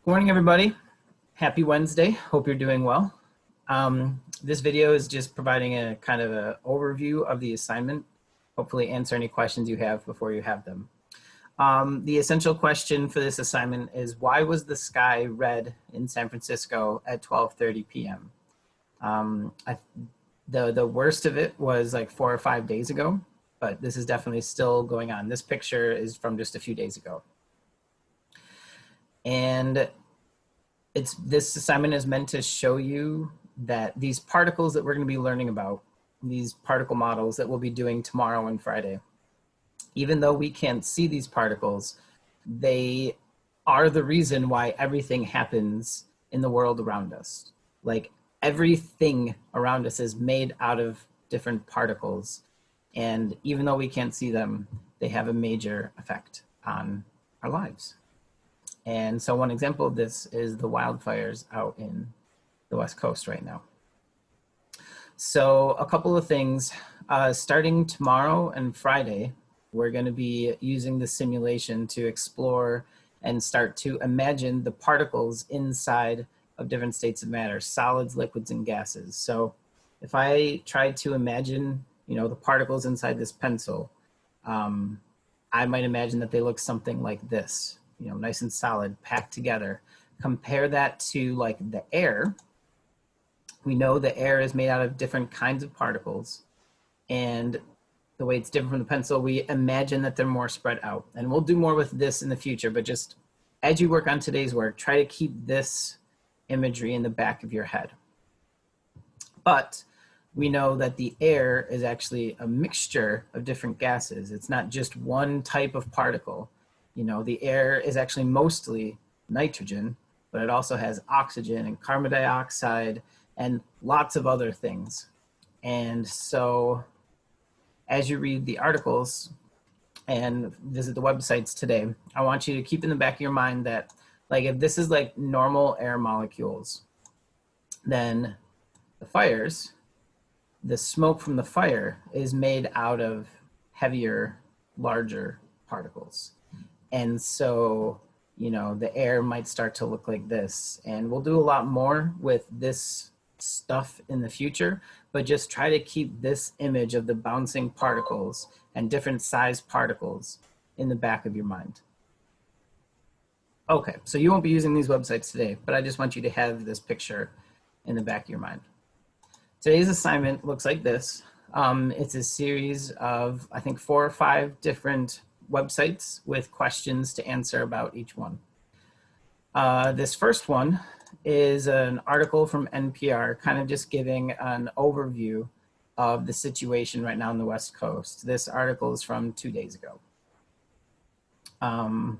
Good morning, everybody. Happy Wednesday. Hope you're doing well. This video is just providing a kind of an overview of the assignment. Hopefully answer any questions you have before you have them. The essential question for this assignment is, why was the sky red in San Francisco at 12:30 p.m.? The worst of it was like 4 or 5 days ago, but this is definitely still going on. This picture is from just a few days ago. And this assignment is meant to show you that these particles that we're going to be learning about, these particle models that we'll be doing tomorrow and Friday, even though we can't see these particles, they are the reason why everything happens in the world around us. Like, everything around us is made out of different particles. And even though we can't see them, they have a major effect on our lives. And so one example of this is the wildfires out in the West Coast right now. So a couple of things, starting tomorrow and Friday, we're going to be using the simulation to explore and start to imagine the particles inside of different states of matter, solids, liquids, and gases. So if I tried to imagine, the particles inside this pencil, I might imagine that they look something like this. Nice and solid, packed together. Compare that to like the air. We know the air is made out of different kinds of particles, and the way it's different from the pencil, we imagine that they're more spread out. And we'll do more with this in the future, but just as you work on today's work, try to keep this imagery in the back of your head. But we know that the air is actually a mixture of different gases. It's not just one type of particle. The air is actually mostly nitrogen, but it also has oxygen and carbon dioxide and lots of other things. And so as you read the articles and visit the websites today, I want you to keep in the back of your mind that, like, if this is like normal air molecules, then the fires, the smoke from the fire is made out of heavier, larger particles. And so, the air might start to look like this. And we'll do a lot more with this stuff in the future, but just try to keep this image of the bouncing particles and different size particles in the back of your mind. Okay, so you won't be using these websites today, but I just want you to have this picture in the back of your mind. Today's assignment looks like this. It's a series of, I think, 4 or 5 different websites with questions to answer about each one. This first one is an article from NPR, kind of just giving an overview of the situation right now on the West Coast. This article is from 2 days ago. And,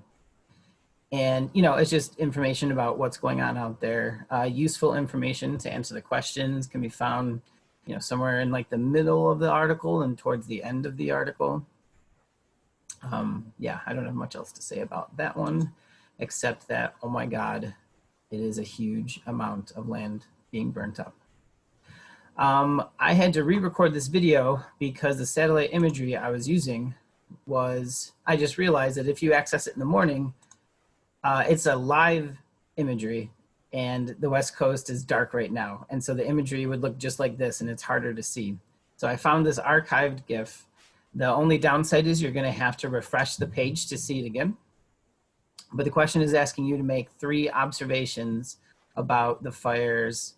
it's just information about what's going on out there. Useful information to answer the questions can be found, somewhere in like the middle of the article and towards the end of the article. Yeah, I don't have much else to say about that one, except that, oh my God, it is a huge amount of land being burnt up. I had to re-record this video because the satellite imagery I was using I just realized that if you access it in the morning, it's a live imagery and the West Coast is dark right now. And so the imagery would look just like this and it's harder to see. So I found this archived GIF. The only downside is you're going to have to refresh the page to see it again. But the question is asking you to make 3 observations about the fires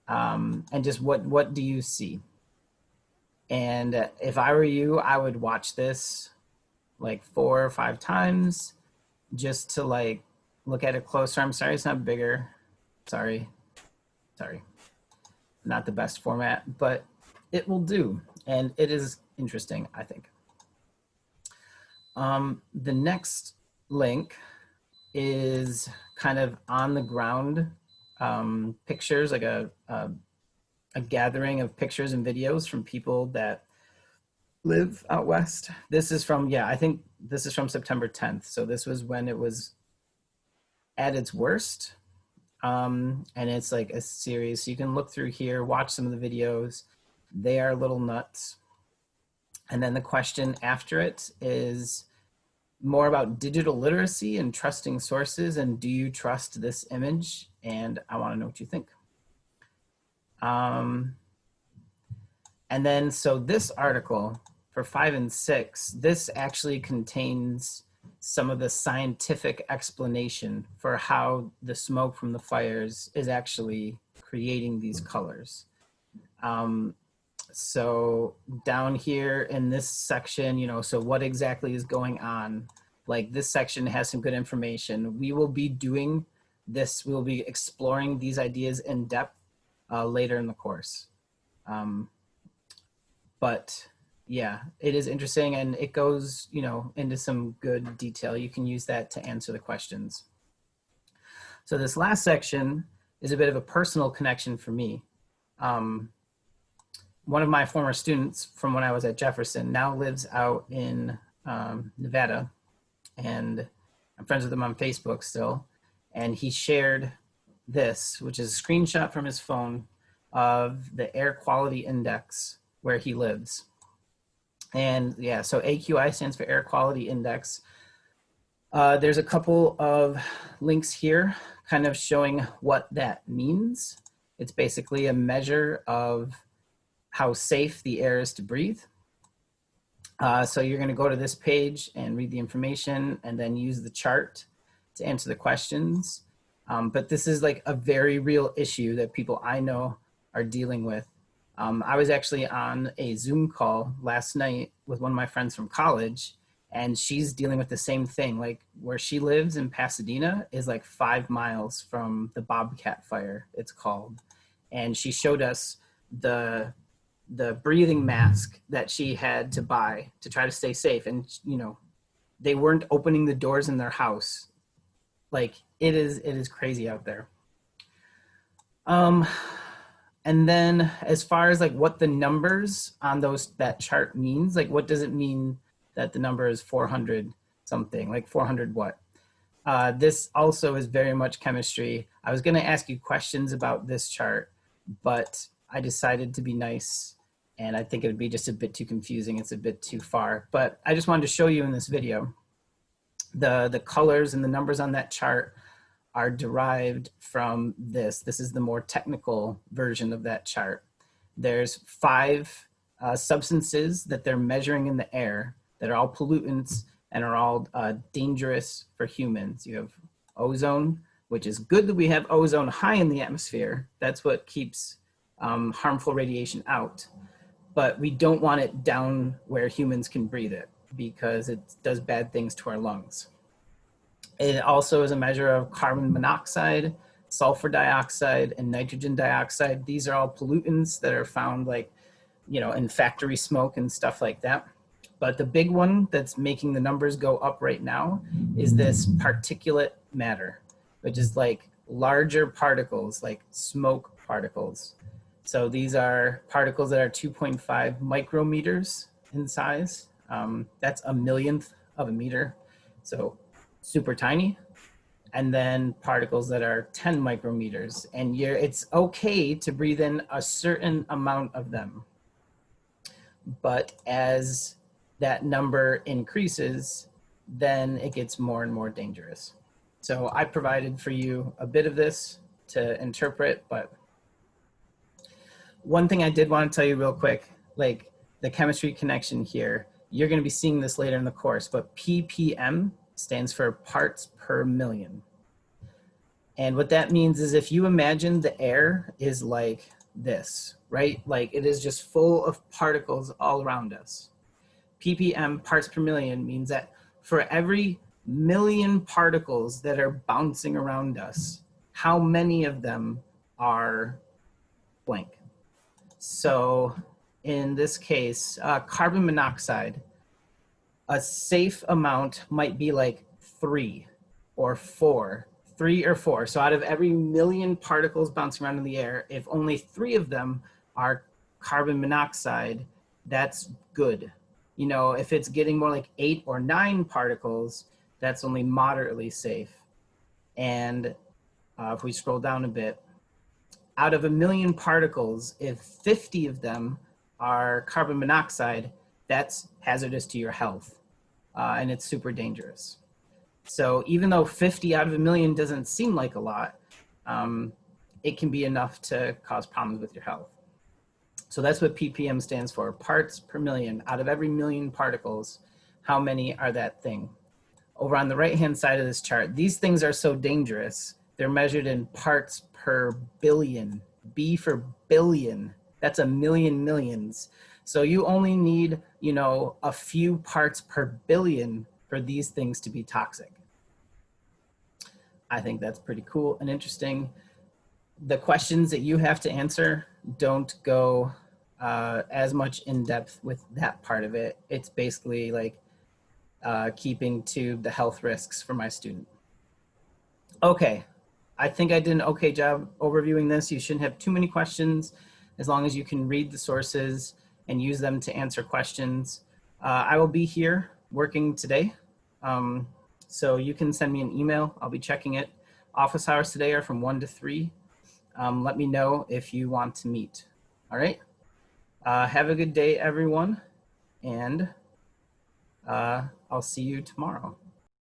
and just what do you see? And if I were you, I would watch this like 4 or 5 times just to like look at it closer. I'm sorry it's not bigger. Sorry. Not the best format, but it will do. And it is interesting, I think. The next link is kind of on the ground pictures, like a gathering of pictures and videos from people that live out west. This is from, I think this is from September 10th. So this was when it was at its worst. And it's like a series. So you can look through here, watch some of the videos. They are a little nuts. And then the question after it is, more about digital literacy and trusting sources, and do you trust this image? And I want to know what you think. And then, so this article for 5 and 6, this actually contains some of the scientific explanation for how the smoke from the fires is actually creating these colors. So down here in this section, you know, so what exactly is going on? Like this section has some good information. We will be doing this, we will be exploring these ideas in depth later in the course. But yeah, it is interesting, and it goes, you know, into some good detail. You can use that to answer the questions. So this last section is a bit of a personal connection for me. One of my former students from when I was at Jefferson now lives out in Nevada, and I'm friends with him on Facebook still. And he shared this, which is a screenshot from his phone of the air quality index where he lives. And yeah, so AQI stands for air quality index. There's a couple of links here kind of showing what that means. It's basically a measure of how safe the air is to breathe. So you're gonna go to this page and read the information and then use the chart to answer the questions. But this is like a very real issue that people I know are dealing with. I was actually on a Zoom call last night with one of my friends from college, and she's dealing with the same thing. Like where she lives in Pasadena is like 5 miles from the Bobcat fire, it's called. And she showed us the breathing mask that she had to buy to try to stay safe. And, you know, they weren't opening the doors in their house. Like it is crazy out there. And then as far as like what the numbers on that chart means, like what does it mean that the number is 400 something, like 400 what? This also is very much chemistry. I was gonna ask you questions about this chart, but I decided to be nice, and I think it would be just a bit too confusing. It's a bit too far, but I just wanted to show you in this video. The colors and the numbers on that chart are derived from this. This is the more technical version of that chart. There's 5 substances that they're measuring in the air that are all pollutants and are all dangerous for humans. You have ozone, which is good that we have ozone high in the atmosphere. That's what keeps harmful radiation out. But we don't want it down where humans can breathe it because it does bad things to our lungs. It also is a measure of carbon monoxide, sulfur dioxide, and nitrogen dioxide. These are all pollutants that are found like, you know, in factory smoke and stuff like that. But the big one that's making the numbers go up right now is this particulate matter, which is like larger particles, like smoke particles. So these are particles that are 2.5 micrometers in size. That's a millionth of a meter. So super tiny. And then particles that are 10 micrometers. And it's okay to breathe in a certain amount of them. But as that number increases, then it gets more and more dangerous. So I provided for you a bit of this to interpret, but one thing I did want to tell you real quick, like the chemistry connection here, you're going to be seeing this later in the course, but ppm stands for parts per million. And what that means is if you imagine the air is like this, right? Like it is just full of particles all around us. ppm, parts per million, means that for every million particles that are bouncing around us, how many of them are blank? So in this case, carbon monoxide, a safe amount might be like 3 or 4. 3 or 4. So out of every million particles bouncing around in the air, if only 3 of them are carbon monoxide, that's good. You know, if it's getting more like 8 or 9 particles, that's only moderately safe. And if we scroll down a bit, out of a million particles, if 50 of them are carbon monoxide, that's hazardous to your health. and it's super dangerous. So even though 50 out of a million doesn't seem like a lot, it can be enough to cause problems with your health. So that's what ppm stands for, parts per million. Out of every million particles, how many are that thing? Over on the right-hand side of this chart, these things are so dangerous, they're measured in parts per billion. B for billion. That's a million millions. So you only need, you know, a few parts per billion for these things to be toxic. I think that's pretty cool and interesting. The questions that you have to answer don't go as much in depth with that part of it. It's basically like keeping to the health risks for my student. Okay, I think I did an okay job overviewing this. You shouldn't have too many questions as long as you can read the sources and use them to answer questions. I will be here working today. So you can send me an email. I'll be checking it. Office hours today are from 1 to 3. Let me know if you want to meet. All right. Have a good day, everyone. And I'll see you tomorrow.